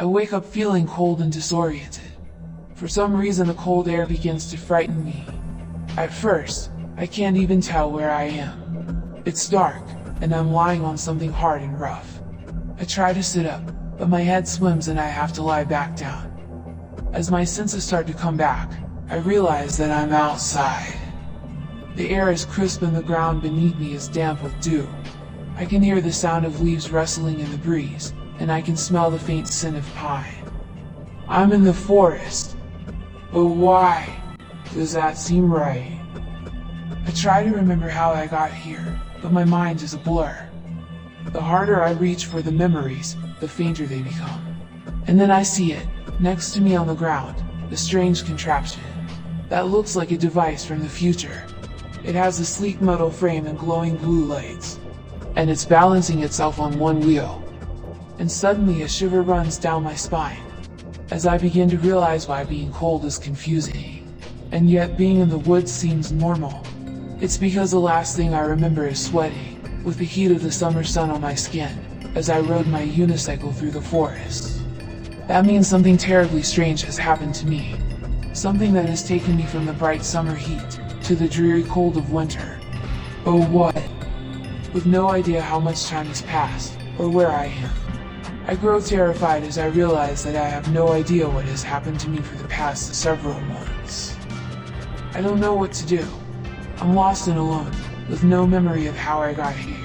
I wake up feeling cold and disoriented. For some reason the cold air begins to frighten me. At first, I can't even tell where I am. It's dark, and I'm lying on something hard and rough. I try to sit up, but my head swims and I have to lie back down. As my senses start to come back, I realize that I'm outside. The air is crisp and the ground beneath me is damp with dew. I can hear the sound of leaves rustling in the breeze, and I can smell the faint scent of pine. I'm in the forest. But why does that seem right? I try to remember how I got here, but my mind is a blur. The harder I reach for the memories, the fainter they become. And then I see it, next to me on the ground, a strange contraption that looks like a device from the future. It has a sleek metal frame and glowing blue lights, and it's balancing itself on one wheel. And suddenly a shiver runs down my spine, as I begin to realize why being cold is confusing, and yet being in the woods seems normal. It's because the last thing I remember is sweating, with the heat of the summer sun on my skin, as I rode my unicycle through the forest. That means something terribly strange has happened to me. Something that has taken me from the bright summer heat to the dreary cold of winter. Oh what? With no idea how much time has passed, or where I am. I grow terrified as I realize that I have no idea what has happened to me for the past several months. I don't know what to do. I'm lost and alone, with no memory of how I got here.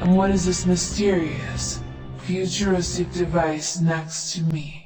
And what is this mysterious, futuristic device next to me?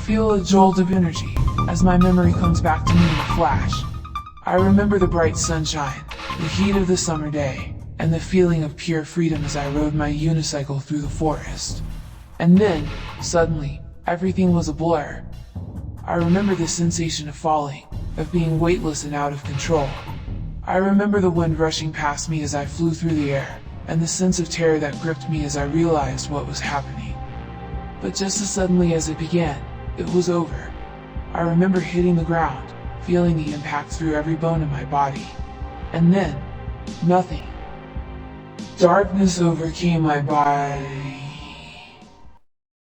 feel a jolt of energy as my memory comes back to me in a flash. I remember the bright sunshine, the heat of the summer day, and the feeling of pure freedom as I rode my unicycle through the forest. And then, suddenly, everything was a blur. I remember the sensation of falling, of being weightless and out of control. I remember the wind rushing past me as I flew through the air, and the sense of terror that gripped me as I realized what was happening. But just as suddenly as it began, it was over. I remember hitting the ground, feeling the impact through every bone in my body. And then, nothing. Darkness overcame my body.